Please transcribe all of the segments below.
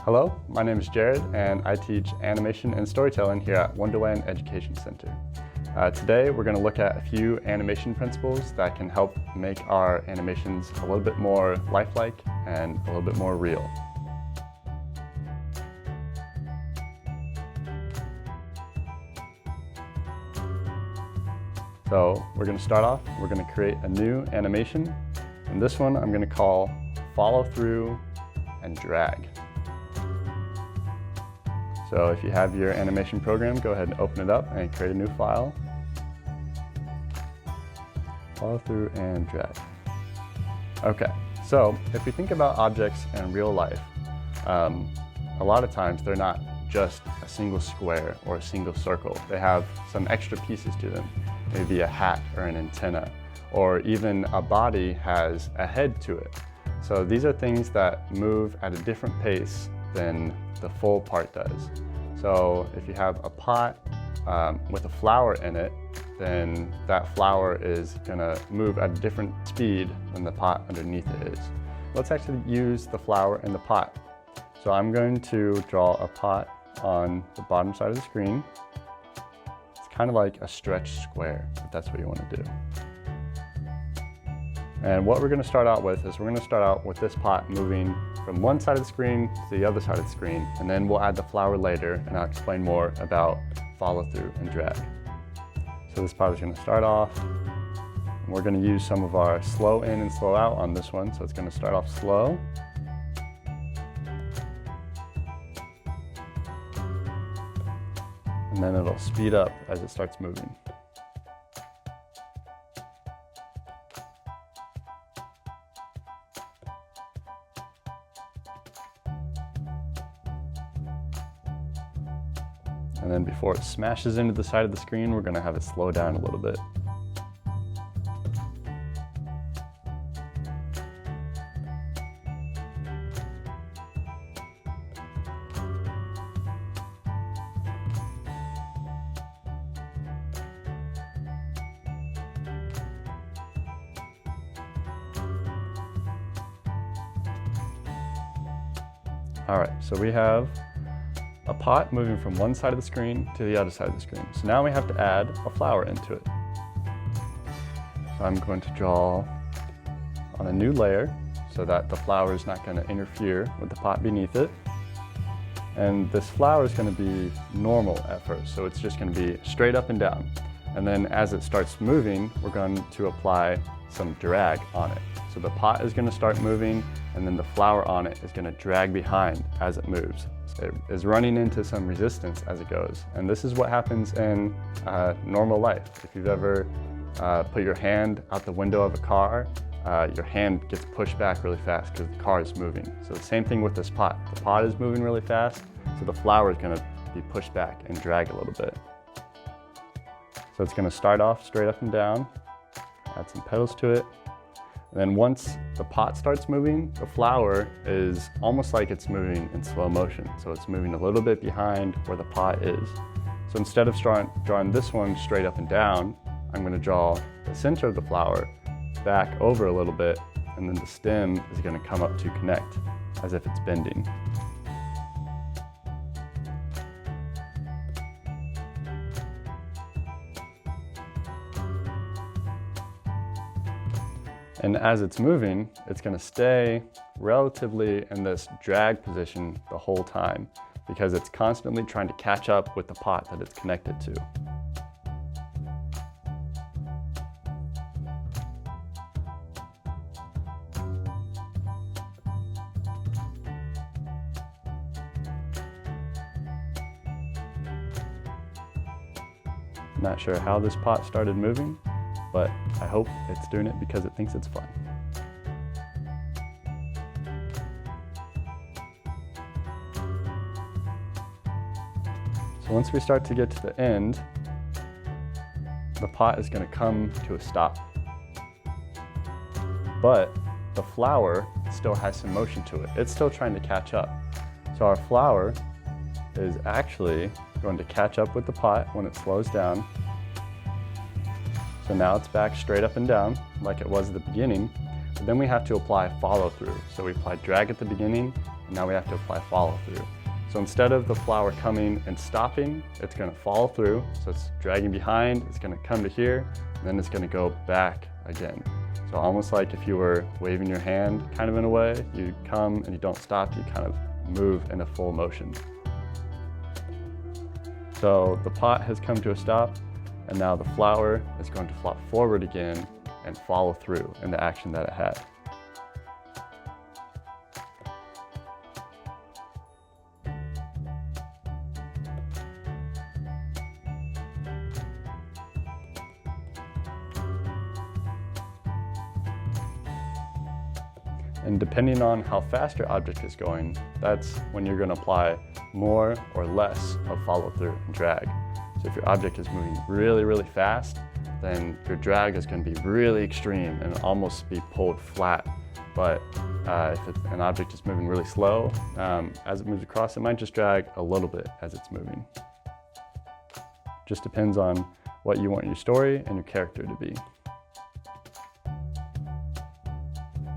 Hello, my name is Jared and I teach animation and storytelling here at Wonderland Education Center. Today we're going to look at a few animation principles that can help make our animations a little bit more lifelike and a little bit more real. So we're going to start off, we're going to create a new animation, and this one I'm going to call follow through and drag. So if you have your animation program, go ahead and open it up and create a new file. Follow through and drag. Okay, so if we think about objects in real life, a lot of times they're not just a single square or a single circle. They have some extra pieces to them, maybe a hat or an antenna, or even a body has a head to it. So these are things that move at a different pace than the full part does. So if you have a pot with a flower in it, then that flower is going to move at a different speed than the pot underneath it is. Let's actually use the flower in the pot. So I'm going to draw a pot on the bottom side of the screen. It's kind of like a stretched square, if that's what you want to do. And what we're going to start out with is we're going to start out with this pot moving from one side of the screen to the other side of the screen, and then we'll add the flower later, and I'll explain more about follow through and drag. So this pot is going to start off, and we're going to use some of our slow in and slow out on this one, so it's going to start off slow. And then it'll speed up as it starts moving. And then before it smashes into the side of the screen, we're going to have it slow down a little bit. All right, so we have a pot moving from one side of the screen to the other side of the screen. So now we have to add a flower into it. So I'm going to draw on a new layer so that the flower is not going to interfere with the pot beneath it. And this flower is going to be normal at first, so it's just going to be straight up and down. And then as it starts moving, we're going to apply some drag on it. So the pot is going to start moving, and then the flower on it is going to drag behind as it moves. It is running into some resistance as it goes. And this is what happens in normal life. If you've ever put your hand out the window of a car, your hand gets pushed back really fast because the car is moving. So the same thing with this pot. The pot is moving really fast, so the flower is going to be pushed back and drag a little bit. So it's going to start off straight up and down, add some petals to it. And then once the pot starts moving, the flower is almost like it's moving in slow motion. So it's moving a little bit behind where the pot is. So instead of drawing this one straight up and down, I'm going to draw the center of the flower back over a little bit, and then the stem is going to come up to connect as if it's bending. And as it's moving, it's going to stay relatively in this drag position the whole time because it's constantly trying to catch up with the pot that it's connected to. I'm not sure how this pot started moving, but I hope it's doing it because it thinks it's fun. So once we start to get to the end, the pot is going to come to a stop. But the flower still has some motion to it. It's still trying to catch up. So our flower is actually going to catch up with the pot when it slows down. So now it's back straight up and down like it was at the beginning, but then we have to apply follow through. So we apply drag at the beginning and now we have to apply follow through. So instead of the flower coming and stopping, it's going to follow through. So it's dragging behind, it's going to come to here, and then it's going to go back again. So almost like if you were waving your hand kind of in a way, you come and you don't stop, you kind of move in a full motion. So the pot has come to a stop, and now the flower is going to flop forward again and follow through in the action that it had. And depending on how fast your object is going, that's when you're going to apply more or less of follow through and drag. So if your object is moving really, really fast, then your drag is going to be really extreme and almost be pulled flat. But if an object is moving really slow, as it moves across, it might just drag a little bit as it's moving. Just depends on what you want your story and your character to be.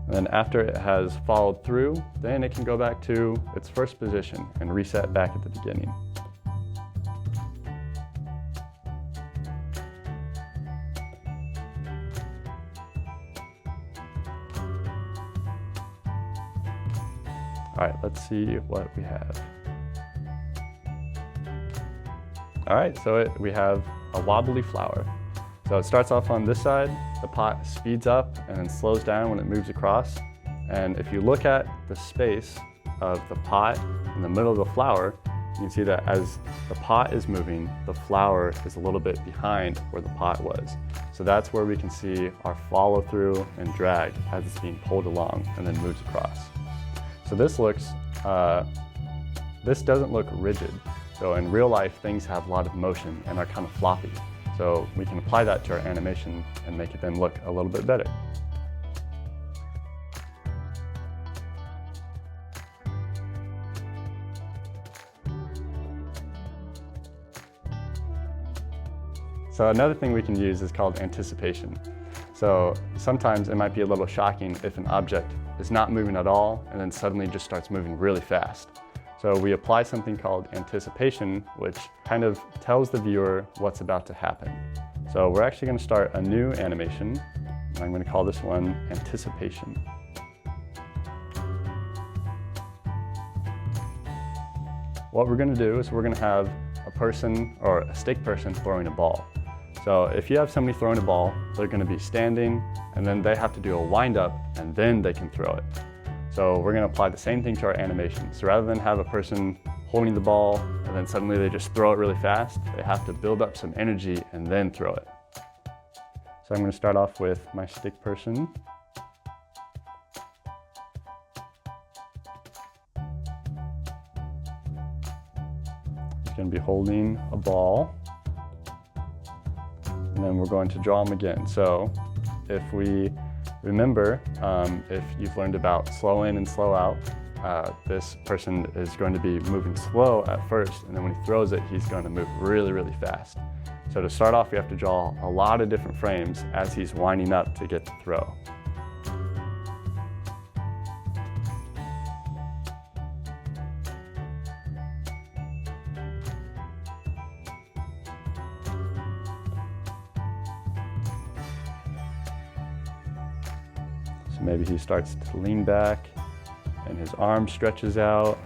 And then after it has followed through, then it can go back to its first position and reset back at the beginning. All right, let's see what we have. All right, so we have a wobbly flower. So it starts off on this side, the pot speeds up and then slows down when it moves across. And if you look at the space of the pot in the middle of the flower, you can see that as the pot is moving, the flower is a little bit behind where the pot was. So that's where we can see our follow through and drag as it's being pulled along and then moves across. So this doesn't look rigid. So in real life, things have a lot of motion and are kind of floppy. So we can apply that to our animation and make it then look a little bit better. So another thing we can use is called anticipation. So sometimes it might be a little shocking if an object is not moving at all and then suddenly just starts moving really fast. So we apply something called anticipation, which kind of tells the viewer what's about to happen. So we're actually going to start a new animation. I'm going to call this one Anticipation. What we're going to do is we're going to have a person or a stick person throwing a ball. So if you have somebody throwing a ball, they're going to be standing and then they have to do a wind up and then they can throw it. So we're going to apply the same thing to our animation. So rather than have a person holding the ball and then suddenly they just throw it really fast, they have to build up some energy and then throw it. So I'm going to start off with my stick person. He's going to be holding a ball. And then we're going to draw him again. So if we remember, if you've learned about slow in and slow out, this person is going to be moving slow at first, and then when he throws it, he's going to move really, really fast. So to start off, we have to draw a lot of different frames as he's winding up to get the throw. So maybe he starts to lean back and his arm stretches out.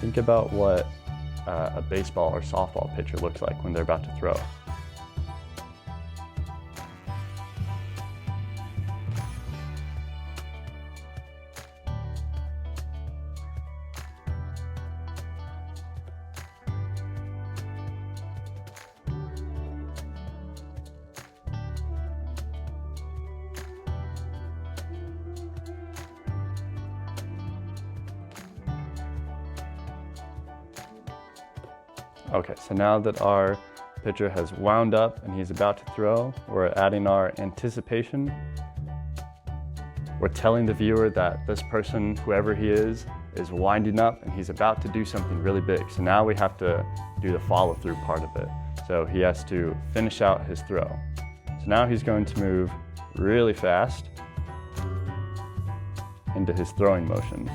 Think about what a baseball or softball pitcher looks like when they're about to throw. Okay, so now that our pitcher has wound up and he's about to throw, we're adding our anticipation. We're telling the viewer that this person, whoever he is winding up and he's about to do something really big. So now we have to do the follow through part of it. So he has to finish out his throw. So now he's going to move really fast. into his throwing motion.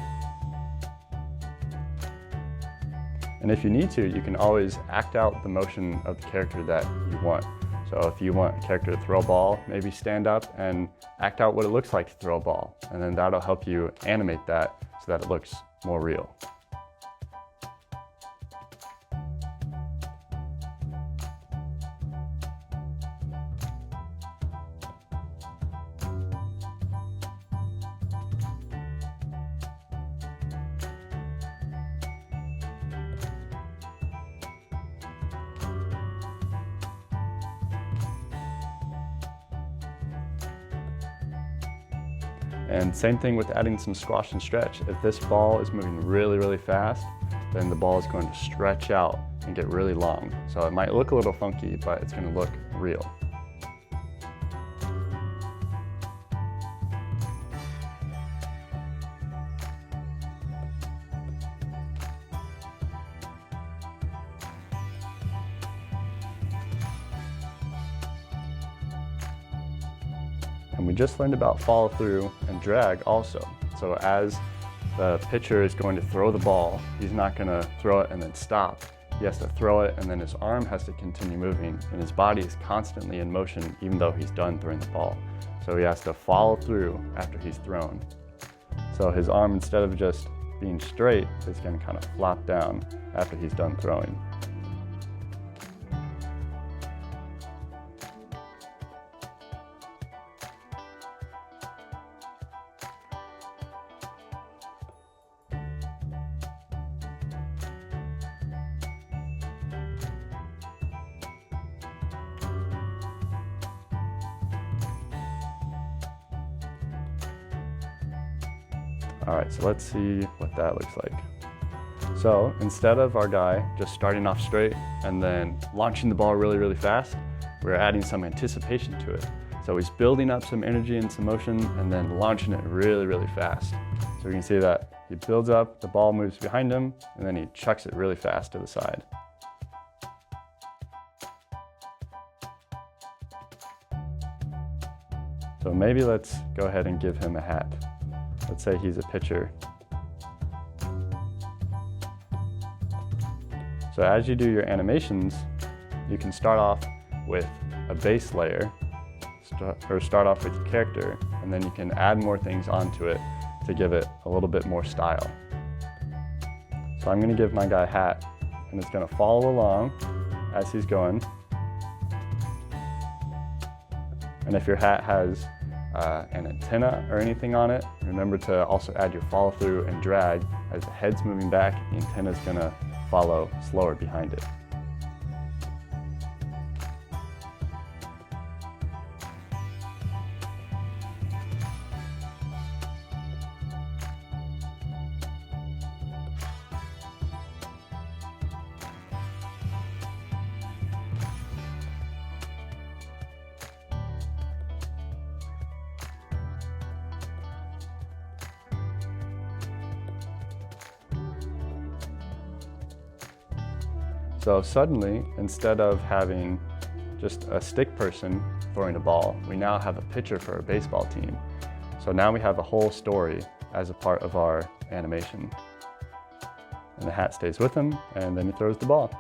And if you need to, you can always act out the motion of the character that you want. So if you want a character to throw a ball, maybe stand up and act out what it looks like to throw a ball. And then that'll help you animate that so that it looks more real. And same thing with adding some squash and stretch. If this ball is moving really, really fast, then the ball is going to stretch out and get really long. So it might look a little funky, but it's going to look real. And we just learned about follow through and drag also. So as the pitcher is going to throw the ball, he's not going to throw it and then stop. He has to throw it and then his arm has to continue moving and his body is constantly in motion even though he's done throwing the ball. So he has to follow through after he's thrown. So his arm, instead of just being straight, is going to kind of flop down after he's done throwing. All right, so let's see what that looks like. So instead of our guy just starting off straight and then launching the ball really, really fast, we're adding some anticipation to it. So he's building up some energy and some motion and then launching it really, really fast. So we can see that he builds up, the ball moves behind him, and then he chucks it really fast to the side. So maybe let's go ahead and give him a hat. Let's say he's a pitcher. So as you do your animations, you can start off with a base layer, or start off with your character, and then you can add more things onto it to give it a little bit more style. So I'm going to give my guy a hat, and it's going to follow along as he's going. And if your hat has an antenna or anything on it, remember to also add your follow through and drag. As the head's moving back, the antenna is going to follow slower behind it. So suddenly, instead of having just a stick person throwing a ball, we now have a pitcher for a baseball team. So now we have a whole story as a part of our animation. And the hat stays with him, and then he throws the ball.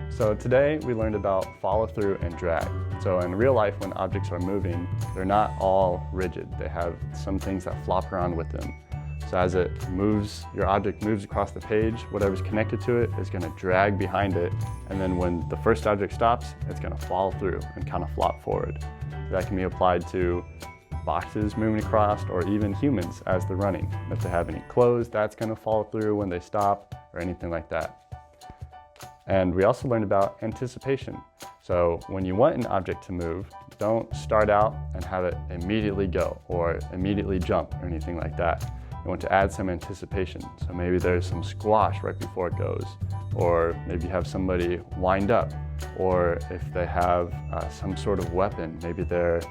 So today we learned about follow through and drag. So in real life, when objects are moving, they're not all rigid. They have some things that flop around with them. So as it moves, your object moves across the page, whatever's connected to it is going to drag behind it. And then when the first object stops, it's going to fall through and kind of flop forward. So that can be applied to boxes moving across, or even humans as they're running. If they have any clothes, that's going to fall through when they stop, or anything like that. And we also learned about anticipation. So when you want an object to move, don't start out and have it immediately go or immediately jump or anything like that. You want to add some anticipation. So maybe there's some squash right before it goes, or maybe you have somebody wind up, or if they have some sort of weapon, maybe they're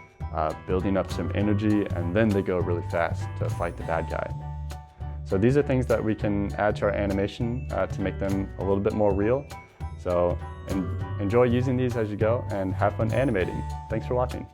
building up some energy and then they go really fast to fight the bad guy. So these are things that we can add to our animation to make them a little bit more real. So Enjoy using these as you go and have fun animating. Thanks for watching.